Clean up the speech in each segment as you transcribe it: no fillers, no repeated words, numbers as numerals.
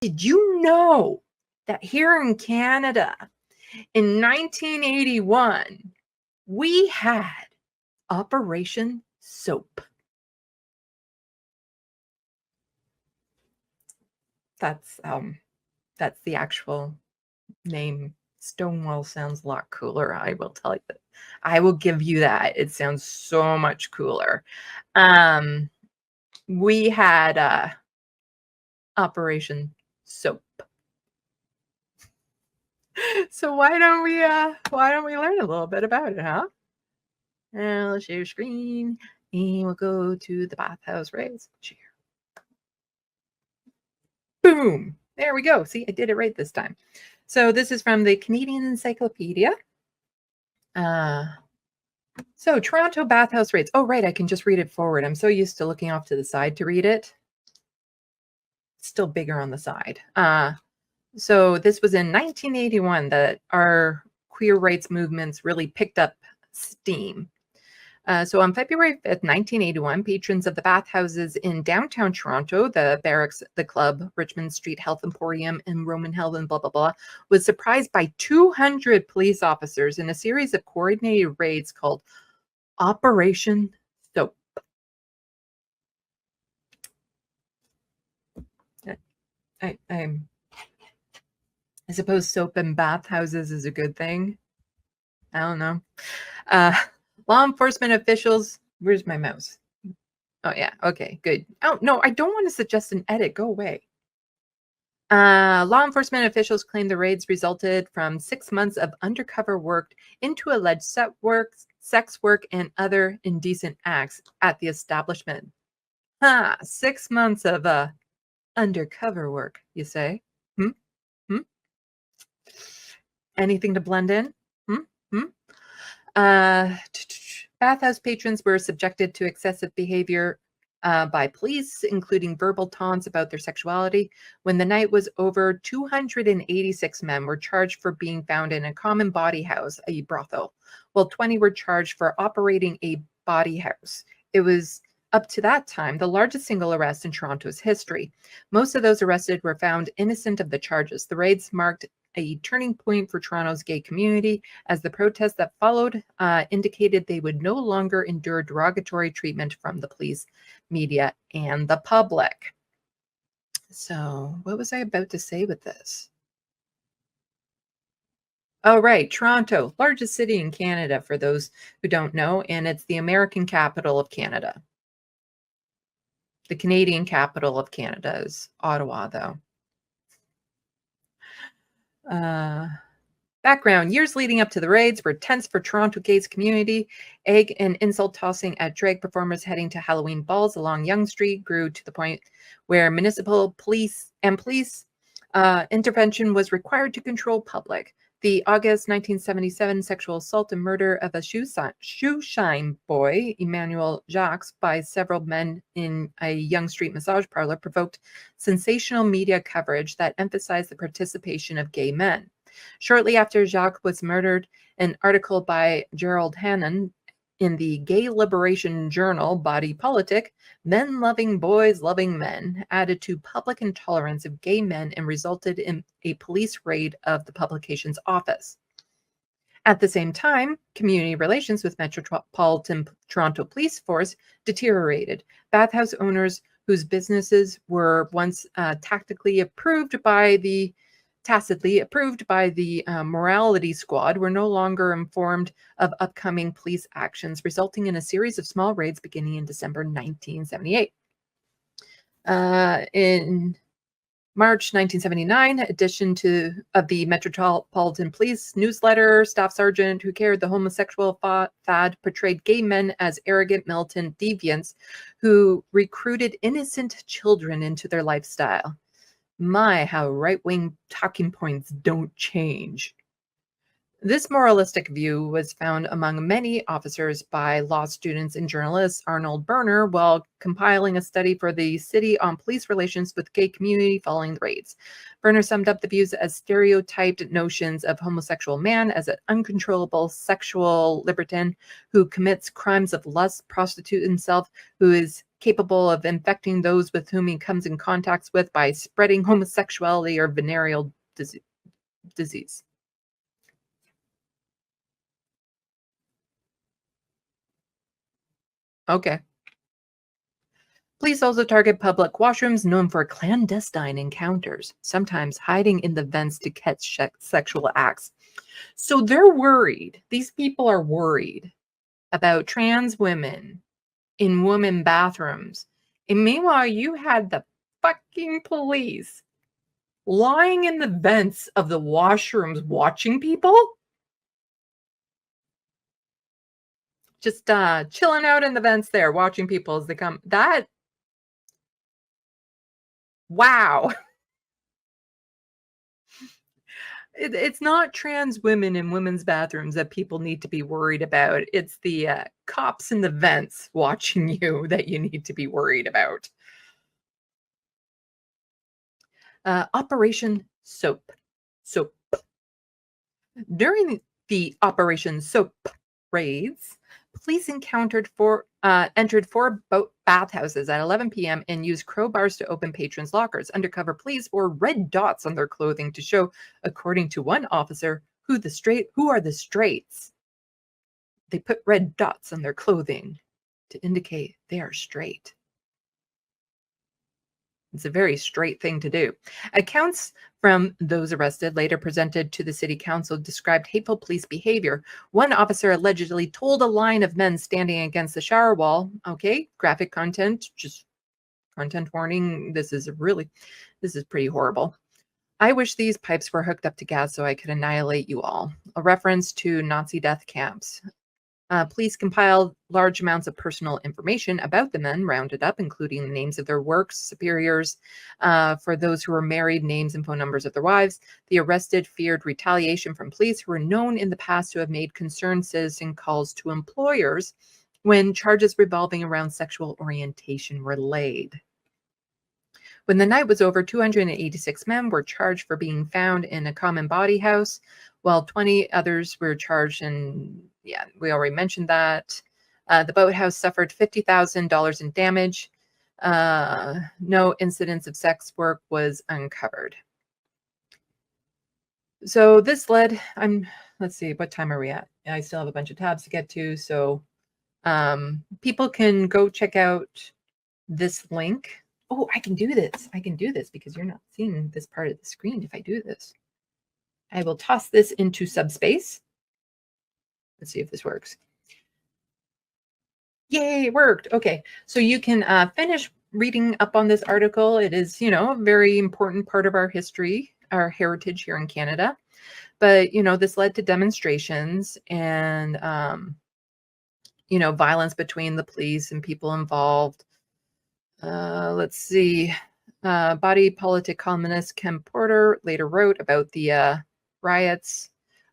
Did you know that here in Canada in 1981, we had Operation Soap? That's the actual name. Stonewall sounds a lot cooler. I will tell you. I will give you that. It sounds so much cooler. We had Operation Soap. So why don't we learn a little bit about it, huh? Let's share screen and we'll go to the bathhouse raise. Share. Boom. There we go. See, I did it right this time. So this is from the Canadian Encyclopedia. So Toronto bathhouse rates. Oh, right. I can just read it forward. I'm so used to looking off to the side to read it. It's still bigger on the side. So this was in 1981 that our queer rights movements really picked up steam. So on February 5th, 1981, patrons of the bathhouses in downtown Toronto, the Barracks, the Club, Richmond Street Health Emporium, and Roman Hill, and blah, blah, blah, was surprised by 200 police officers in a series of coordinated raids called Operation Soap. I suppose soap in bathhouses is a good thing. I don't know. Law enforcement officials. Where's my mouse? Oh, yeah. Okay, good. Oh, no, I don't want to suggest an edit. Go away. Law enforcement officials claim the raids resulted from 6 months of undercover work into alleged sex work, and other indecent acts at the establishment. 6 months of undercover work, you say? Hmm? Hmm? Anything to blend in? Bathhouse patrons were subjected to excessive behavior by police, including verbal taunts about their sexuality. When the night was over, 286 men were charged for being found in a common body house, a brothel, while 20 were charged for operating a body house. It was, up to that time, the largest single arrest in Toronto's history. Most of those arrested were found innocent of the charges. The raids marked a turning point for Toronto's gay community, as the protests that followed indicated they would no longer endure derogatory treatment from the police, media, and the public. So, what was I about to say with this? Oh, right. Toronto, largest city in Canada, for those who don't know, and it's the American capital of Canada. The Canadian capital of Canada is Ottawa, though. Background: years leading up to the raids were tense for Toronto gays community. Egg and insult tossing at drag performers heading to Halloween balls along Yonge Street grew to the point where municipal police intervention was required to control public. The August 1977 sexual assault and murder of a shoeshine boy, Emmanuel Jacques, by several men in a Yonge Street massage parlor provoked sensational media coverage that emphasized the participation of gay men. Shortly after Jacques was murdered, an article by Gerald Hannon in the gay liberation journal Body Politic, Men Loving Boys Loving Men, added to public intolerance of gay men and resulted in a police raid of the publication's office. At the same time, community relations with Metropolitan Toronto Police Force deteriorated. Bathhouse owners whose businesses were once tacitly approved by the morality squad were no longer informed of upcoming police actions, resulting in a series of small raids beginning in December 1978. In March 1979, edition of the Metropolitan Police newsletter, Staff Sergeant Who Cared, the homosexual fad portrayed gay men as arrogant, militant deviants who recruited innocent children into their lifestyle. My, how right-wing talking points don't change. This moralistic view was found among many officers by law students and journalist Arnold Berner while compiling a study for the city on police relations with gay community following the raids. Berner summed up the views as stereotyped notions of homosexual man as an uncontrollable sexual libertine who commits crimes of lust, prostitute himself, who is capable of infecting those with whom he comes in contact with by spreading homosexuality or venereal disease. Okay. Police also target public washrooms known for clandestine encounters, sometimes hiding in the vents to catch sexual acts. So they're worried. These people are worried about trans women in women bathrooms. And meanwhile, you had the fucking police lying in the vents of the washrooms watching people. Just chilling out in the vents there, watching people as they come. Wow. It's not trans women in women's bathrooms that people need to be worried about. It's the cops in the vents watching you that you need to be worried about. Operation Soap. Soap. During the Operation Soap raids, police entered four bathhouses at 11 p.m. and used crowbars to open patrons' lockers. Undercover police wore red dots on their clothing to show, according to one officer, who are the straights. They put red dots on their clothing to indicate they are straight. It's a very straight thing to do. Accounts from those arrested later presented to the city council described hateful police behavior. One officer allegedly told a line of men standing against the shower wall, okay, graphic content, just content warning. This is pretty horrible. I wish these pipes were hooked up to gas so I could annihilate you all. A reference to Nazi death camps. Police compiled large amounts of personal information about the men rounded up, including the names of their works, superiors, for those who were married, names and phone numbers of their wives. The arrested feared retaliation from police who were known in the past to have made concerned citizen calls to employers when charges revolving around sexual orientation were laid. When the night was over, 286 men were charged for being found in a common body house, while 20 others were charged in, yeah, we already mentioned that. The boathouse suffered $50,000 in damage. No incidents of sex work was uncovered. So this led, let's see, what time are we at? I still have a bunch of tabs to get to. So people can go check out this link. Oh, I can do this. I can do this because you're not seeing this part of the screen if I do this. I will toss this into subspace. Let's see if this works. Yay, it worked. Okay, so you can finish reading up on this article. It is, a very important part of our history, our heritage here in Canada. But, this led to demonstrations and, violence between the police and people involved. Let's see. Body politic columnist Ken Porter later wrote about the riots.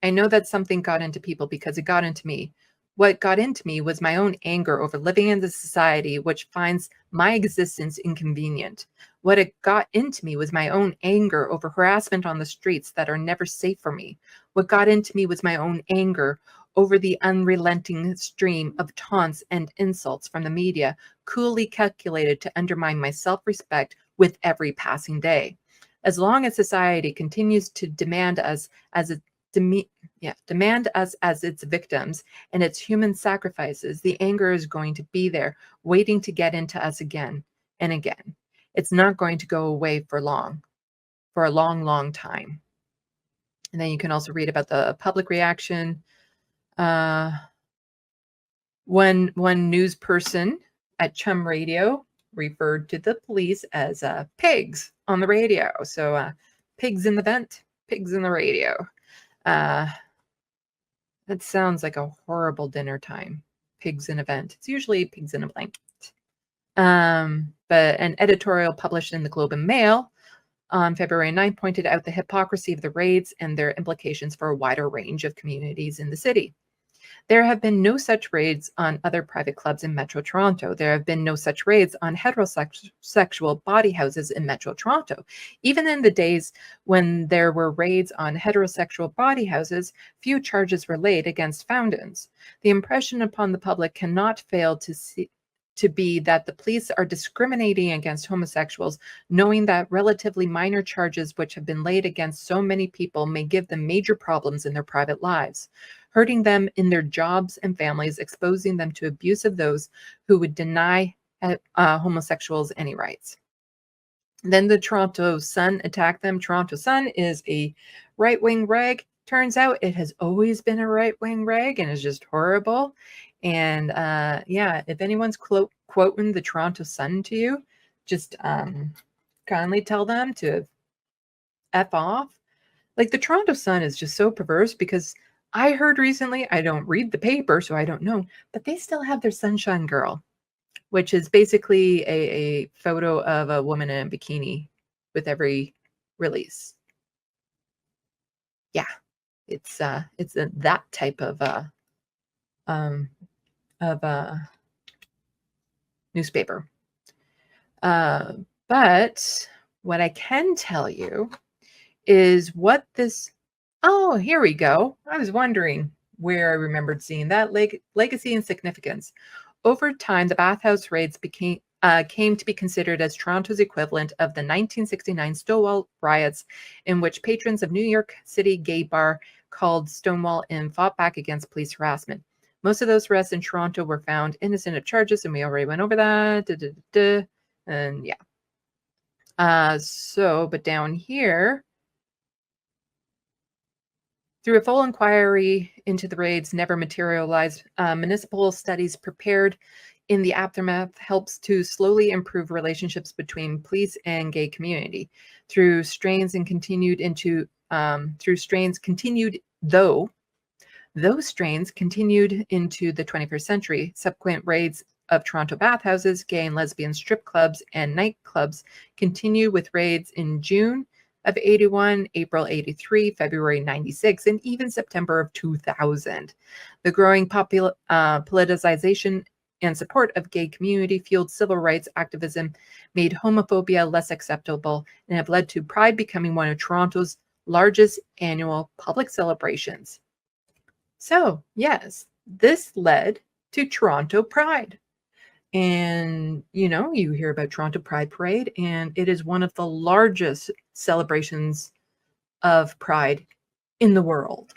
I know that something got into people because it got into me. What got into me was my own anger over living in this society which finds my existence inconvenient. What it got into me was my own anger over harassment on the streets that are never safe for me. What got into me was my own anger over the unrelenting stream of taunts and insults from the media, coolly calculated to undermine my self-respect with every passing day. As long as society continues to demand us as its victims and its human sacrifices, the anger is going to be there, waiting to get into us again and again. It's not going to go away for a long, long time. And then you can also read about the public reaction. One news person at Chum Radio referred to the police as pigs on the radio. So pigs in the vent, pigs in the radio. That sounds like a horrible dinner time. Pigs in a vent. It's usually pigs in a blanket. But an editorial published in the Globe and Mail on February 9th pointed out the hypocrisy of the raids and their implications for a wider range of communities in the city. There have been no such raids on other private clubs in Metro Toronto. There have been no such raids on heterosexual body houses in Metro Toronto. Even in the days when there were raids on heterosexual body houses, few charges were laid against founders. The impression upon the public cannot fail to be that the police are discriminating against homosexuals, knowing that relatively minor charges which have been laid against so many people may give them major problems in their private lives, hurting them in their jobs and families, exposing them to abuse of those who would deny homosexuals any rights. Then the Toronto Sun attacked them. Toronto Sun is a right-wing rag. Turns out it has always been a right-wing rag and is just horrible. And yeah, if anyone's quoting the Toronto Sun to you, just kindly tell them to F off. Like, the Toronto Sun is just so perverse because I heard recently, I don't read the paper, so I don't know, but they still have their Sunshine Girl, which is basically a photo of a woman in a bikini with every release. Yeah, it's that type of newspaper. But what I can tell you is what this. Oh, here we go. I was wondering where I remembered seeing that legacy and significance. Over time, the bathhouse raids came to be considered as Toronto's equivalent of the 1969 Stonewall riots, in which patrons of New York City gay bar called Stonewall and fought back against police harassment. Most of those arrests in Toronto were found innocent of charges, and we already went over that. And yeah. But down here, through a full inquiry into the raids never materialized, municipal studies prepared in the aftermath helps to slowly improve relationships between police and gay community. Those strains continued into the 21st century. Subsequent raids of Toronto bathhouses, gay and lesbian strip clubs, and nightclubs continue with raids in June of 81, April 83, February 96, and even September of 2000. The growing politicization and support of gay community fueled civil rights activism, made homophobia less acceptable, and have led to Pride becoming one of Toronto's largest annual public celebrations. So, yes, this led to Toronto Pride. And, you hear about Toronto Pride Parade, and it is one of the largest celebrations of Pride in the world.